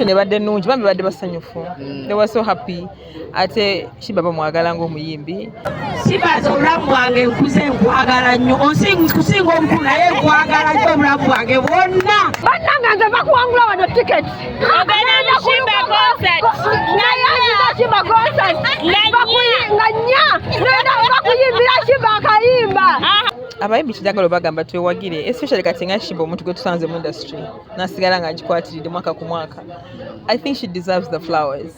reaction ebadde nnungi bambi badde basanyufu they were so happy ate Shiba bamwagala ng'omuyimbi Sibaza obulamu bwange nkuze nkwagala nnyo kusinga omukulu naye nkwagala nnyo obulamu bwange bwonna bannanga nze bakuwangula wano tiketi ogenda Shiba concert Shiba concert bakuyimbira Shiba akayimba abayimbi kijagalo bagamba twewagire especially kati nga Shiba omuntu gwe tusanze mu industry nasigala nga agikwatiridde mwaka ku mwaka. I think she deserves the flowers.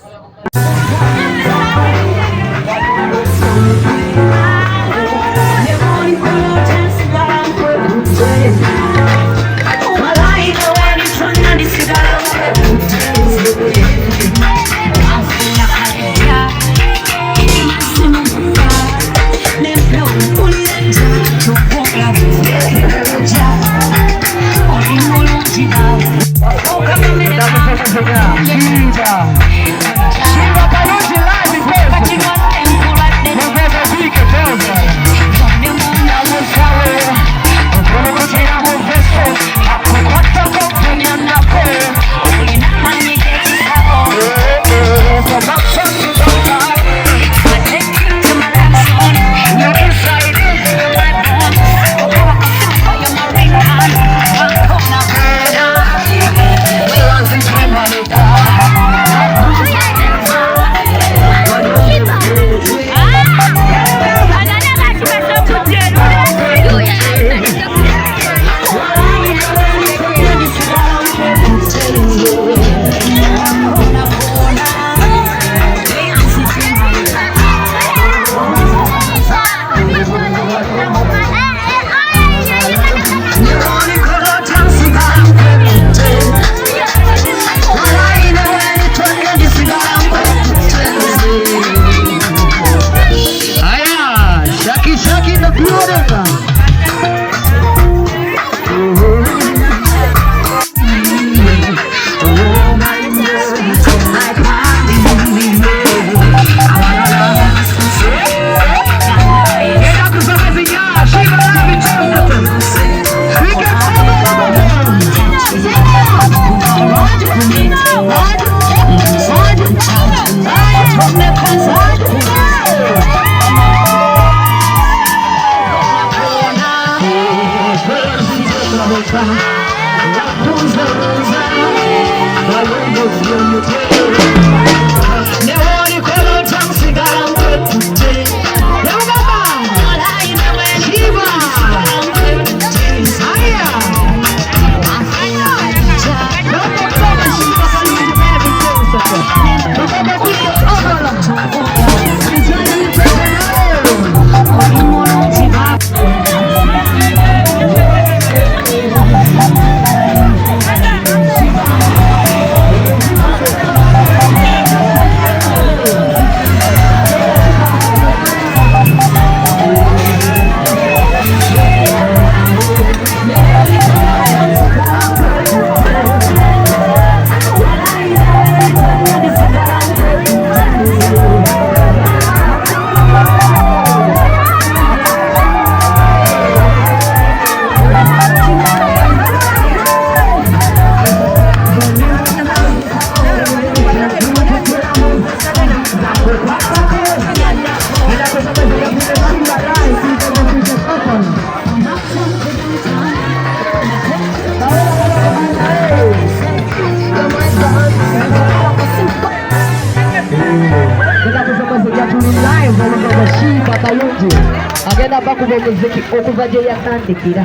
agenda bakuba omuziki okuva gye yatandikira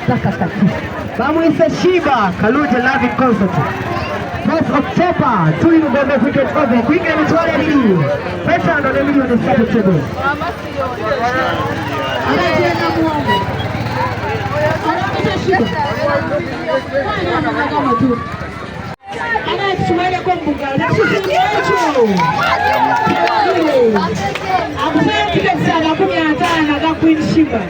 paka kati bamwise Shiba Kalungi Live Concert 1st October tuyingombe cricket over kwinga emitwalo ebiri petando ne miliyoni 3 anagenda muwango anatuweleko mbugala akufanya tiketi za 15 za Queen Shiba.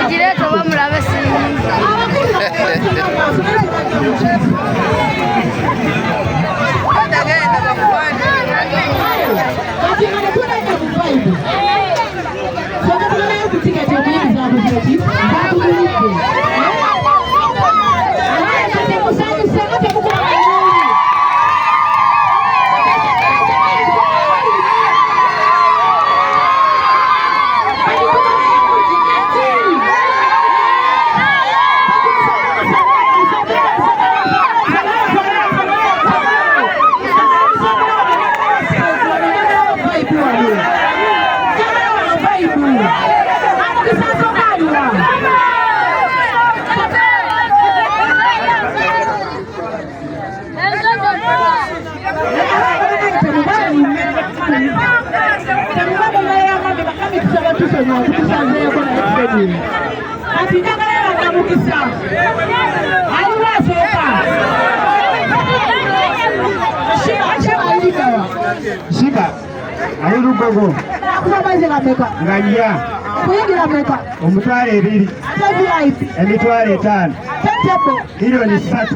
Direto, vamos lá ver se... Shiba, ayiru gogo. Nganya. Omutwale 2. Emitwale 5. Milioni 3.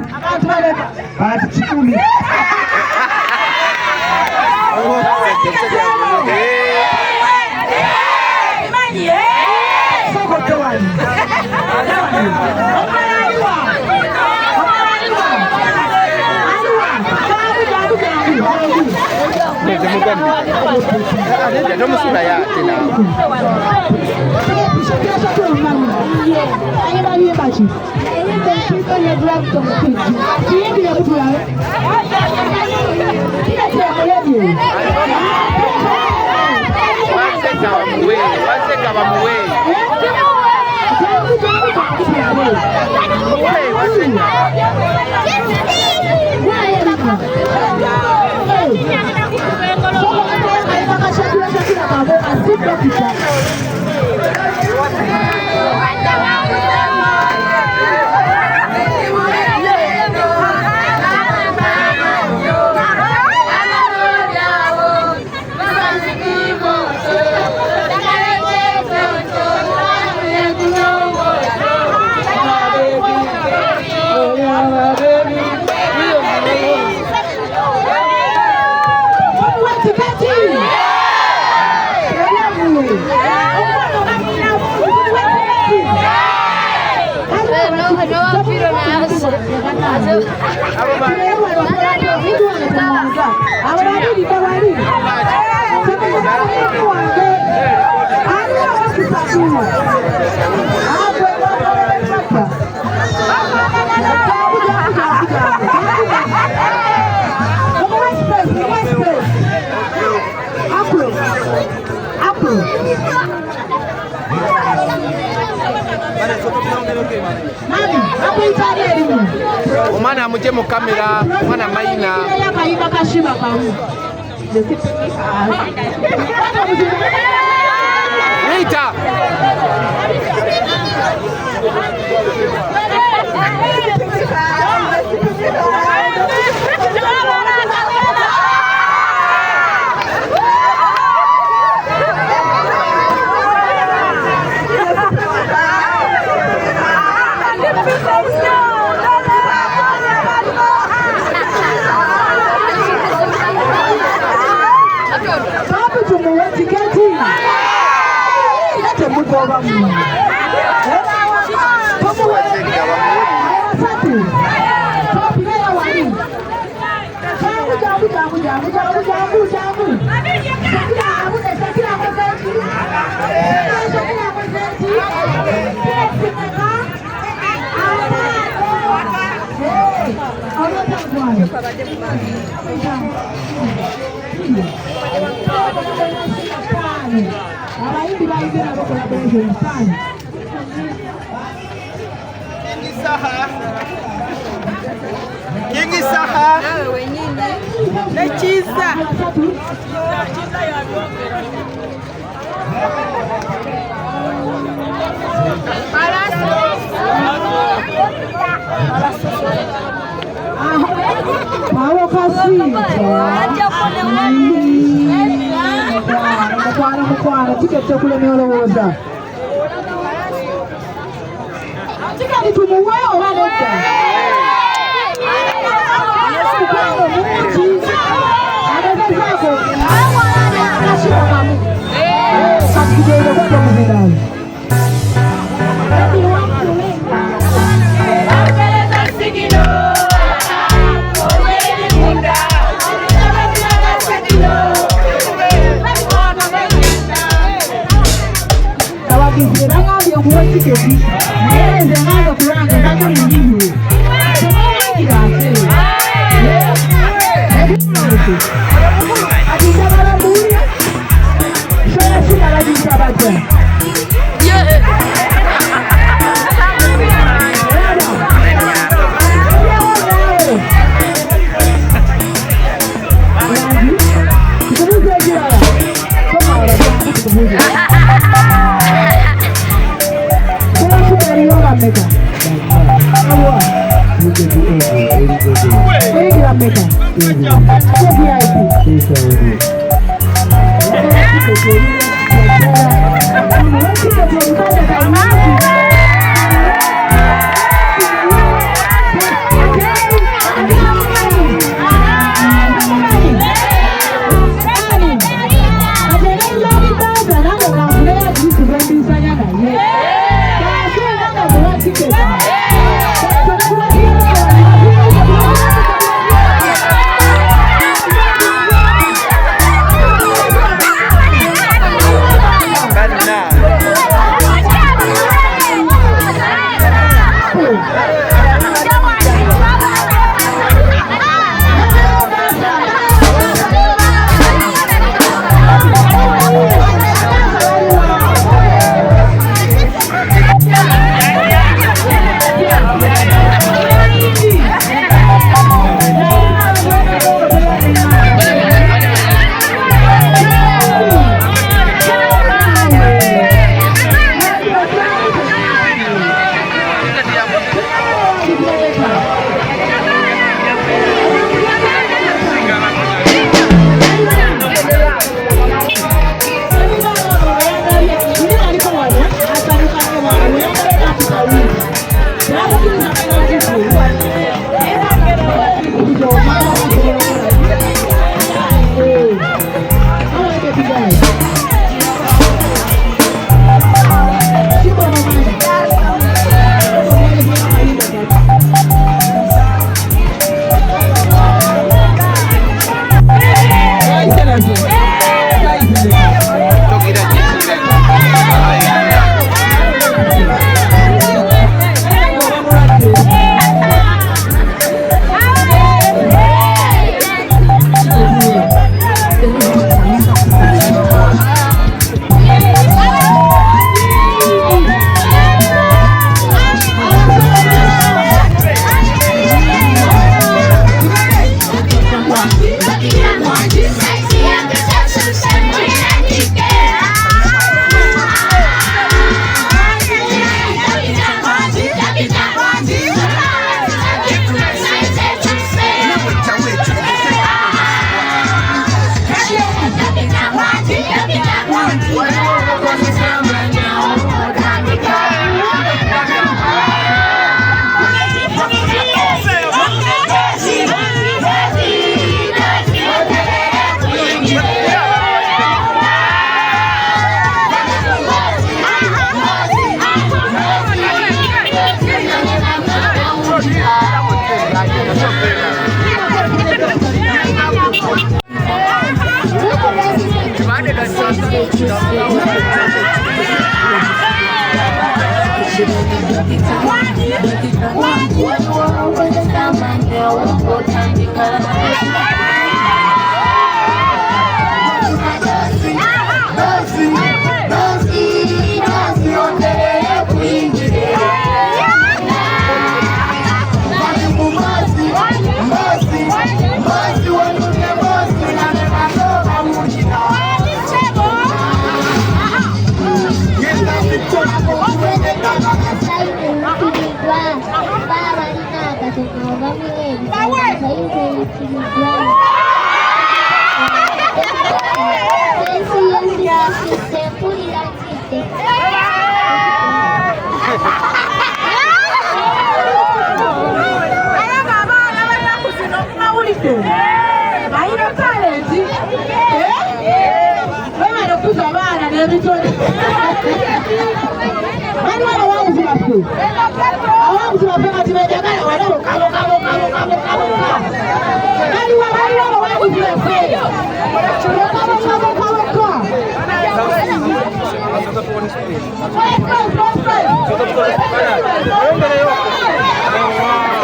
Bantu 10. Omwana amuje mu kamera, mwana mayina. Rita. Kingi saha nawe wenyine nakiza ya Mukwano tikete kulemya olowooza tikati tumuwe oba nedda mukwano mungi agezezaako nakibakamu kati kigende kwata muzinaani Bangambye okuwa tiketi naye nze ngamba kulanga ndaka muyiyo temulingira ate atindabala buulya soyasina bagiyita bajja tukubuuza ekirala Mega.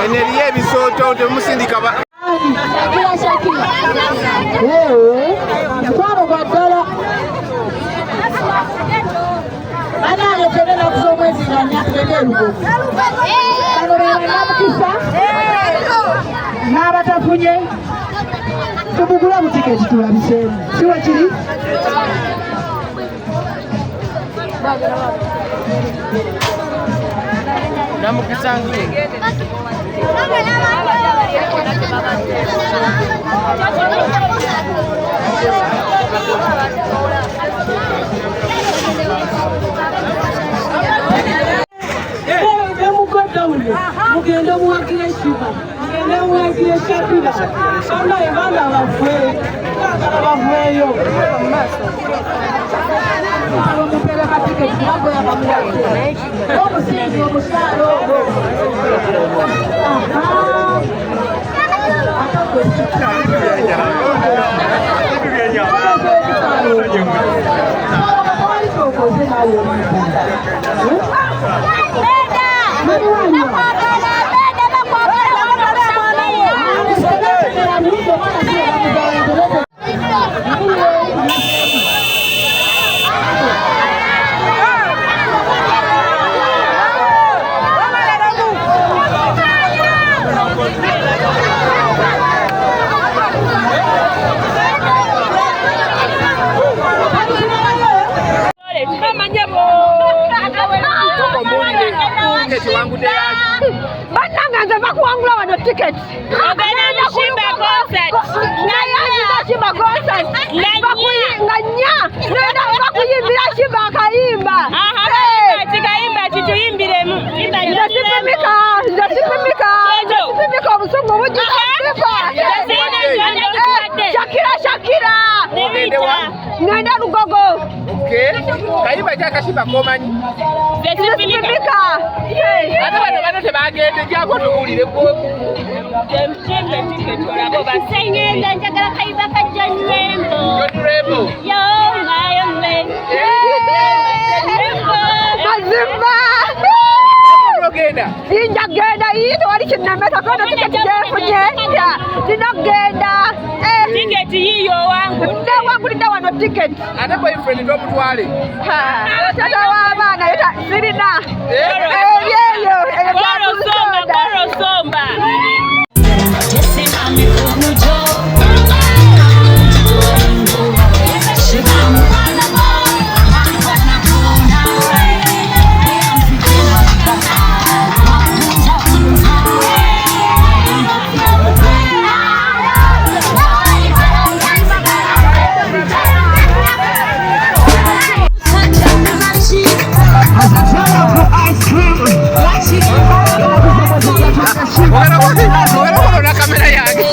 Energie bisoto temusindika ba. N'abatafunye tubugula mu tiketi tulabiseemu kiwe kiri Namukisangiye mugenda muwakire Shiba mugenda muwakire Shakira sonna ebanda baveeyo omupereka tiketi nagoya bamuwakire omusingi omusaala ogwo bananganza bakuwangula wano ticket ogenda Shiba concert Shiba concert nganya nenda bakuyimbira Shiba akayimba kayimba tituyimbiremu ndasipimika obusungu bujiifa Shakira ngenda Lugogo kayimba kyakashiba komanyi ndasipimika ate bano tebagende jako tuwulireko basengenda njagala kayimba ka John Rembo mazimba injagenda yino wali kinameka kono tiketi jefunye tinogenda tiketi yiyo wangu ndewangulidde wano tiketi ate boyfriend tomutwale tata w'abaana yeta sirina ebyeyo Somba Ogera kuona kamera yake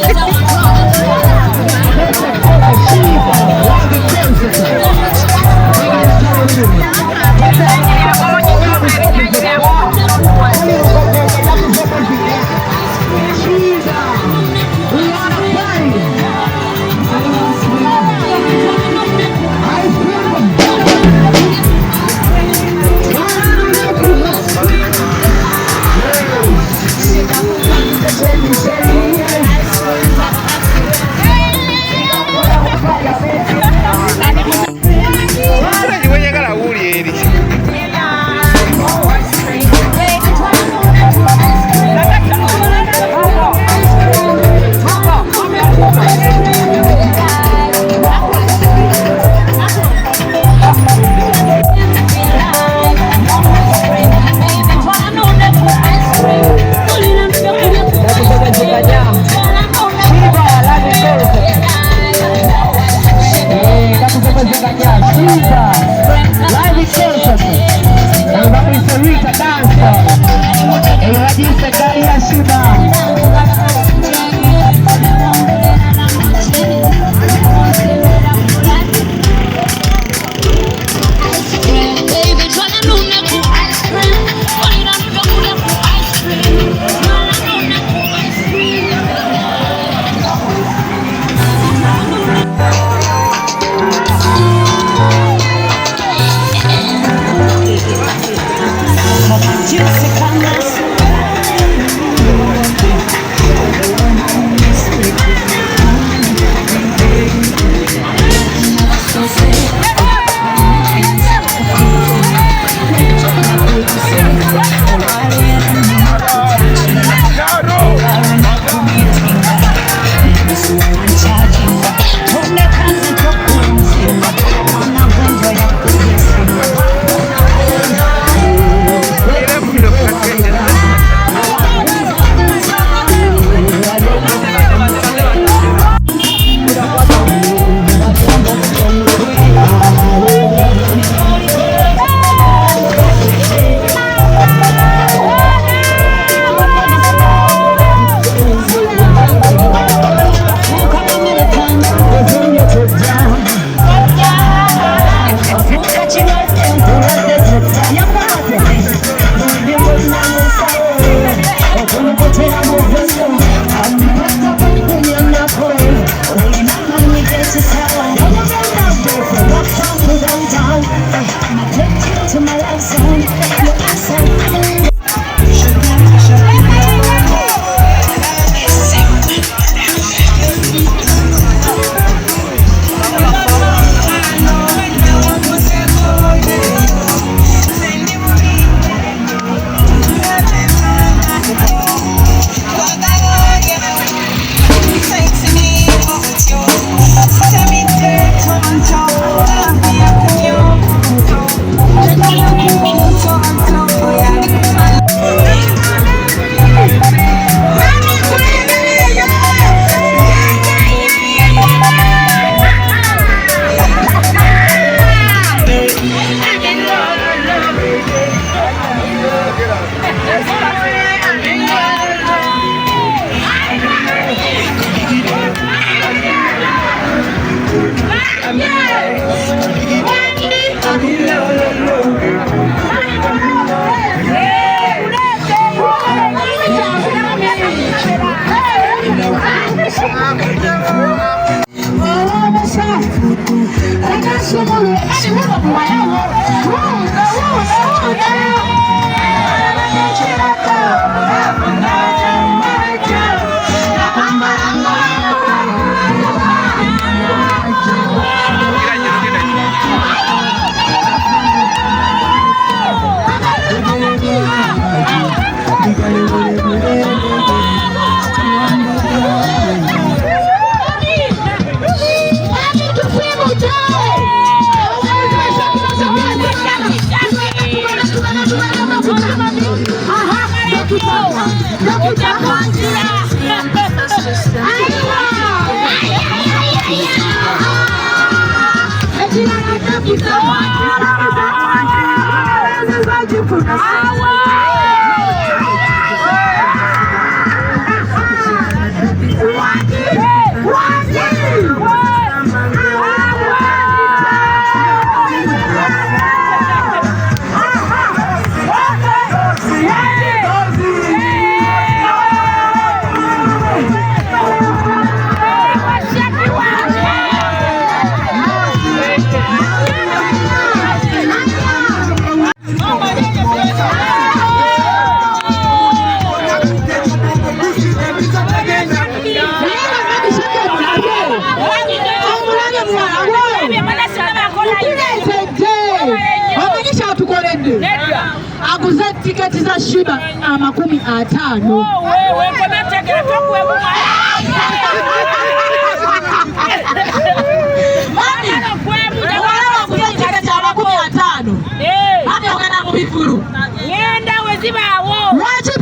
Aguza tiketi za Shiba 50. Wewe mbona tegera tokwe mwa. Mama kwebu na aguza tiketi za 50. Hadi ugana kubifuru. Ngenda wezi bawo. Waje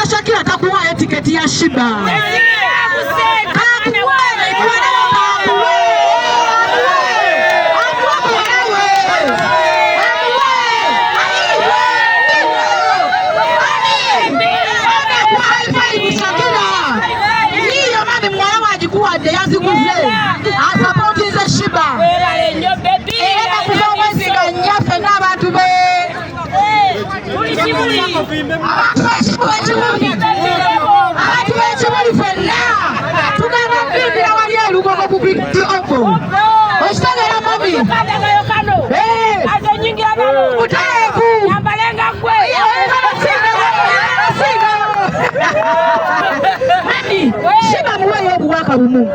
Shakira atakuwa tiketi ya Shiba. Shiba muwe yobuwaka bumu.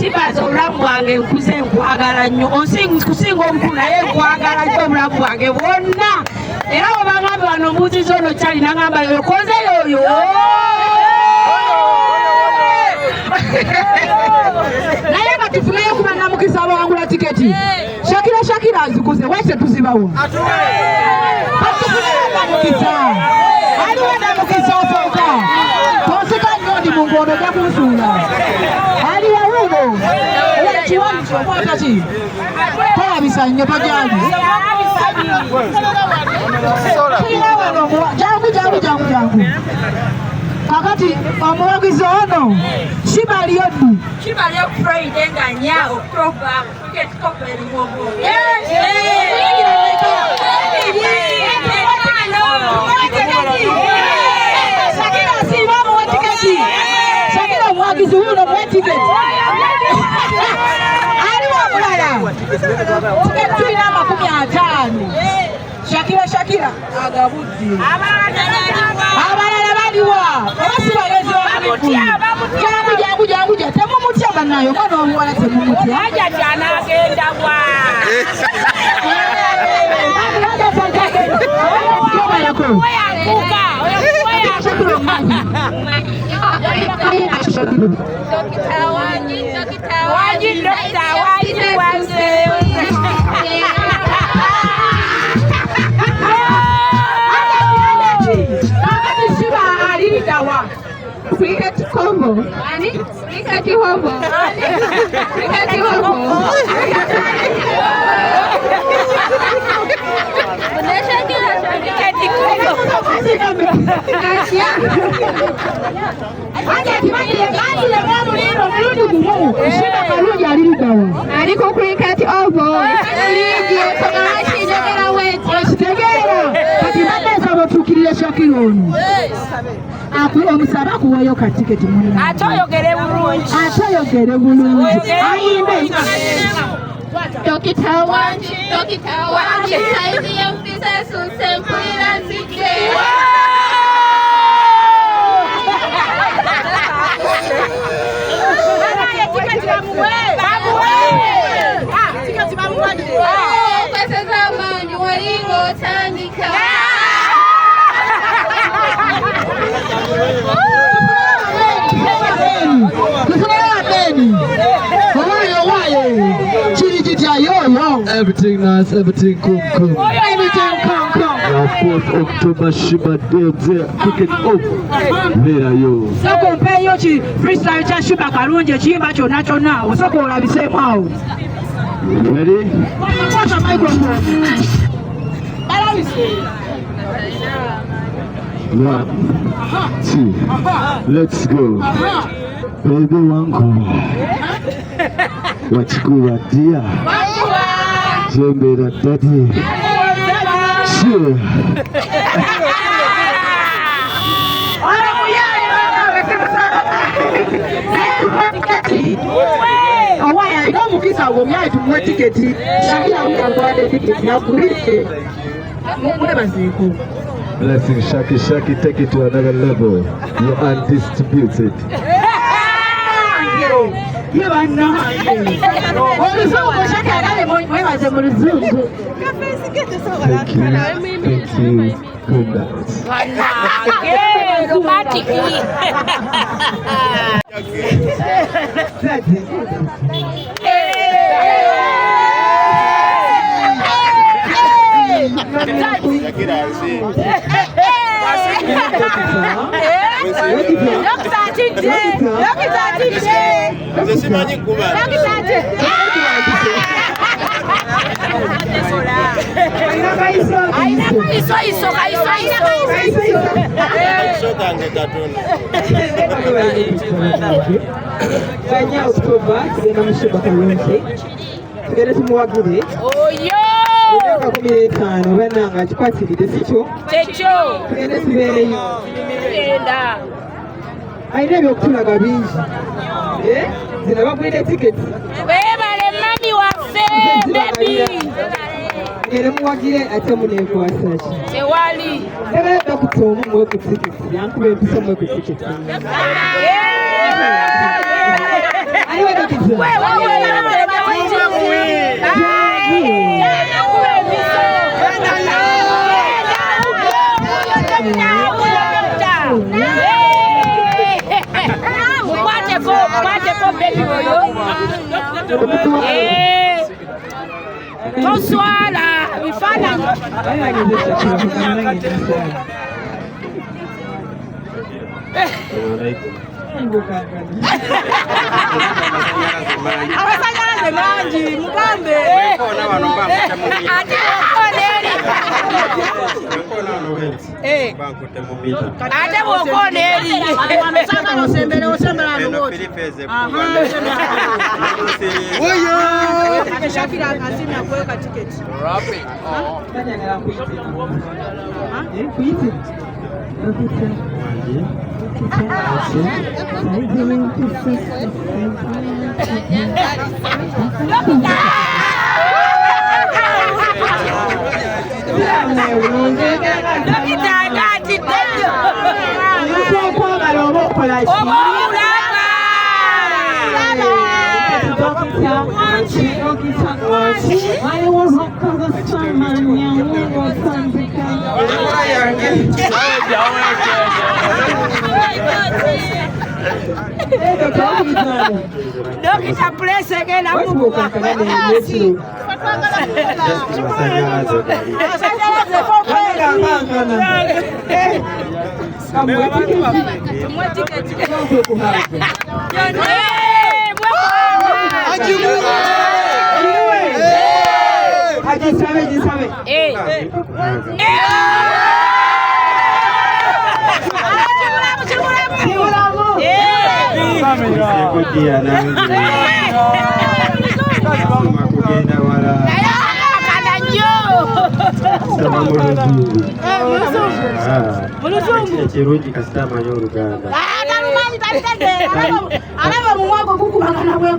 Shiba zo ulamu wange nkuze nkwagala nnyo. Kusinga omukulu naye nkwagala nnyo obulamu wange bwonna. Era obangamba wano mbuuziza ono kyali nangamba yokoze yoyo. Naye nga tufuneyo kuba namukisa abawangula tiketi. Shakira azikuze wese tuzibawo. Atufuneyo namukisa. Aliwo namukisa osooka. Tosika nnyo ndi mungu ono ojja kunsuula. Aliwo wuuno. Ekiwani kyokwata ki? Tolabisa nnyo togyali. Jangu. Kakati omuwagizi ono Shiba lyoddu. Shiba lyo Friday nga 4 October. Ticket kope limongo. Shakira omuwagizi wuno mwe tiketi. Aliwo omulala. Tiketi tulina 50. Shakira agabudde. Abalala baliwa. Abasibalezi jangu temumutya bannayo mwana omuwala temumutya. Aja jana agenda bwa. Aliko cricket over. Shakira ono. Omusaba kuwayo katiketi munna. Atoyogere bulungi. Ayimbe. Dokita Wanji, saizi ya mfisa susempulira zike. Pesa zamani walingotandika. Everything nice, everything cool. Everything come. Of course, October Shiba Day, kick it off. There you. Soko mpe yo chi freestyle cha Shiba Kalungi chimba chona osoko olabisemu awo. Ready? Watch a microphone. 1, 2, let's go. Baby wangu wachukua dia jembe la dadi sure. Awaya ndo mukisa ngomya tumwe tiketi shakira mkangwade tiketi na kulike mukule baziko. Blessing Shaki, take it to another level. You are undisputed. Thank you. Good aina byokutulaga bingi zina bagwire tiketi bebale mami waffe bebi ere muwagire ate munekwasaki tewali ebeda kutomu mwe ku tiketi yankube empisa mwe ku tiketi aliwe dokiti Toswala bifananyi abasanyalaze mangi mugambe ate bwokona eri Dokita place egenda Kirungi kasita amanyi Oluganda. alaba mu mwaka kukubagana bwe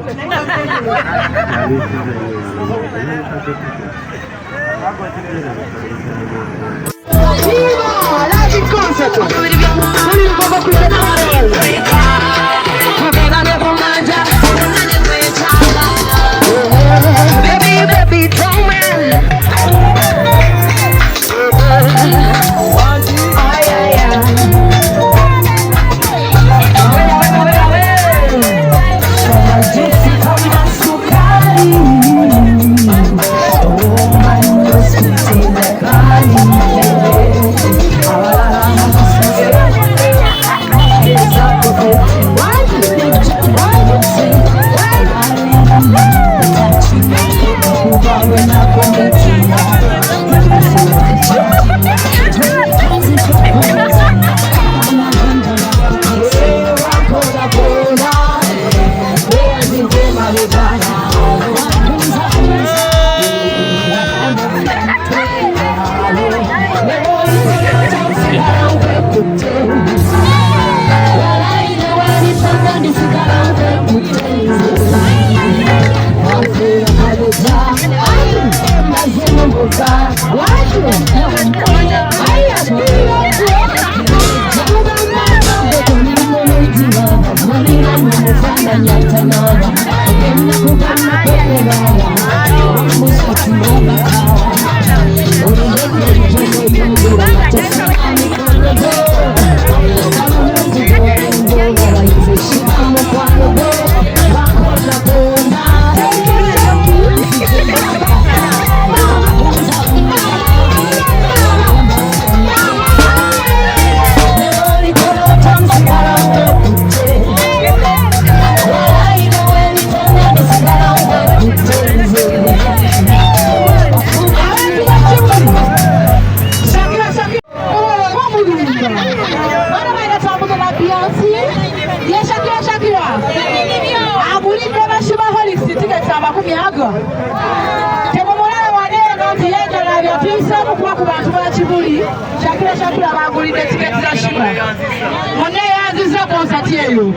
Shakira bagulide tiketi za Shiba. Munne yanziza konsati eyo.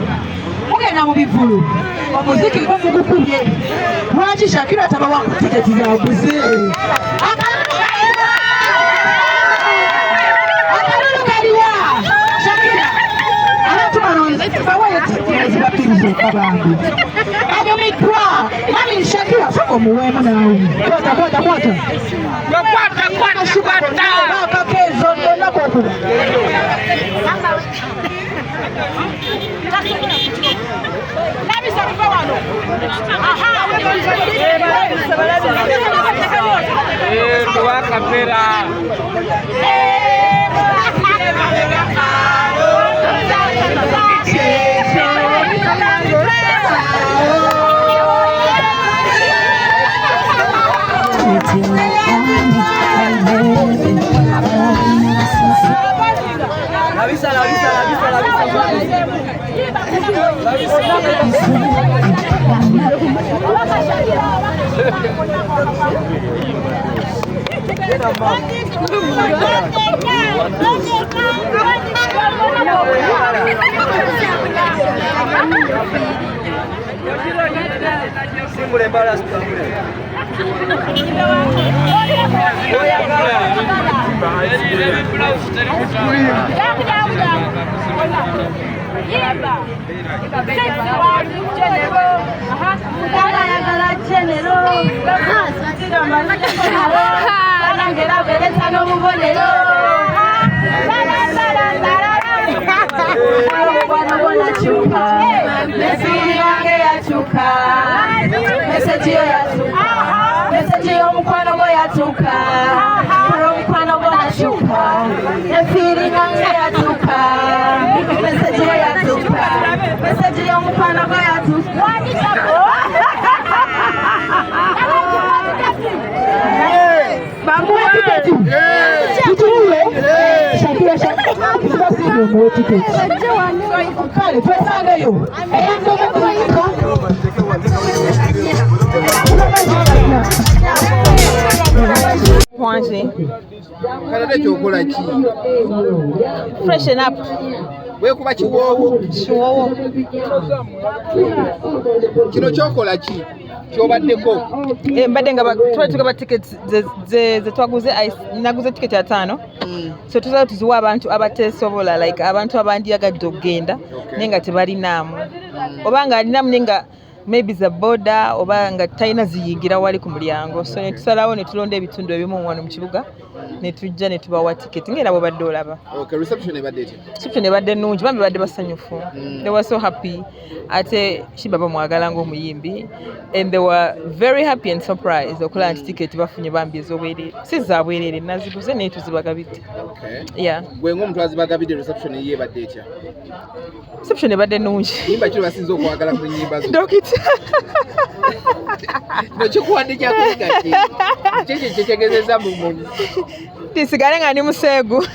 Mugenda mu bivulu. Omuziki gwo mugukubye. Lwaki Shakira tabawa tiketi za buze? Akalulu kaliwa. Shakira. Abantu balonze bawaye tiketi za piruzo kabangu. Ayo mikwa. Mami Shakira soko muwemu nawe. Kwata. Kwata. Freshen up. Weekuba kiwoowo. Kiwoowo. Kino kyokola ki? Kyobaddeko? Mbadde nga tugaba tickets ze twaguze, naguze ticket ya 5. So tuzaba tuziwa abantu abateesobola, like abantu abandiyagadde okugenda naye nga tebalinaamu. Oba nga alinamu naye nga maybe za boda oba nga talina ziyingira wali ku mulyango. So ne tusalawo ne tulonda ebitundu ebimu wano mu kibuga ne tujja ne tubawa ticket ng'era bwe badde olaba. Okay, reception ebadde etya? Reception ebadde nnungi, bambi badde basanyufu. They were so happy. Ate Shiba bamwagala ng'omuyimbi and they were very happy and surprised okulaba nti ticket bafunye bambi ez'obwereere. Si za bwereere, naziguze naye tuzibagabidde. Okay. Yeah. Gwe ng'omuntu azibagabidde reception ye ebadde etya? Reception ebadde nnungi. Yimba kino basinza okwagala ku nnyimba zo. Dokita. No kikuwadde kyakuyiga ki? Kiki kyetegeezezza mu muntu? Tisigale nga ndi museegu.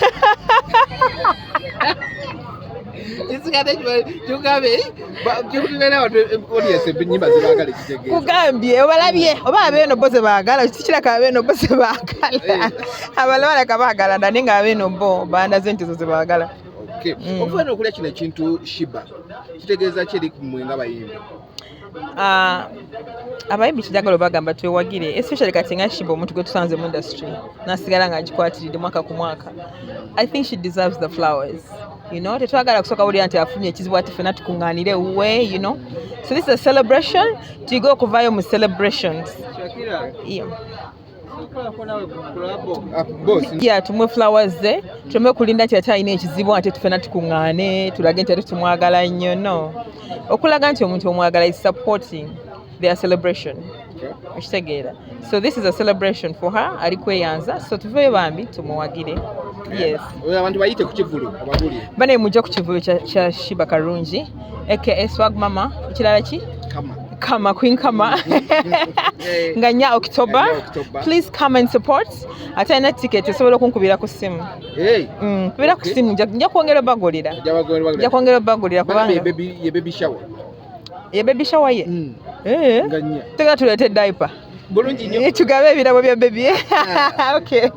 Tisigale kyugabe kyukutubeera abantu audience ennyimba ze baagala ekitegeeza. Kugambye obalabye oba abeeno bo ze baagala tikiraka abeeno bo ze baagala. Abalala kabaagala naye nga abeeno bo bandaze nti zo ze baagala. Okay. Okufaana okulya kino ekintu Shiba kitegeeza ki eri mmwe nga bayimbi? Abayimbi kijagala bagamba twewagire, especially kati nga Shiba omuntu gwe tusanze mu industry nasigala nga agikwatiridde mwaka ku mwaka. I think she deserves the flowers. You know, tetwagala kusooka wulira nti afunye ekizibu ati ffenna tukuŋŋaanire we, you know. So this is a celebration, tuyige okuvaayo mu celebrations. Yeah. Yeah, tumwe flowers ze, tumwe kulinda nti ate alina ekizibu ate ffenna tukuŋŋaane, tulage nti ate tumwagala nnyo, no. Okulaga nti omuntu omwagala is supporting their celebration. Okitegeera. So this is a celebration for her, ali kweyanza, so tuveeyo bambi tumuwagire. Yes. Abantu bayite ku kivulu ababulire. Bane mujja ku kivulu kya Shiba Karungi, aka Swag Mama, ekirala ki? Kama, Queen Kama. Nganya October. Please come and support. Ate alina ticket osobola okunkubira ku ssimu. Kubira ku ssimu nja kwongera bagulira. Nja kwongera bagulira kubanga ye baby shower. Ye baby shower ye? Nganya. Tega tuleete diaper. Bulungi nnyo. Tugabe ebirabo bya baby. Okay.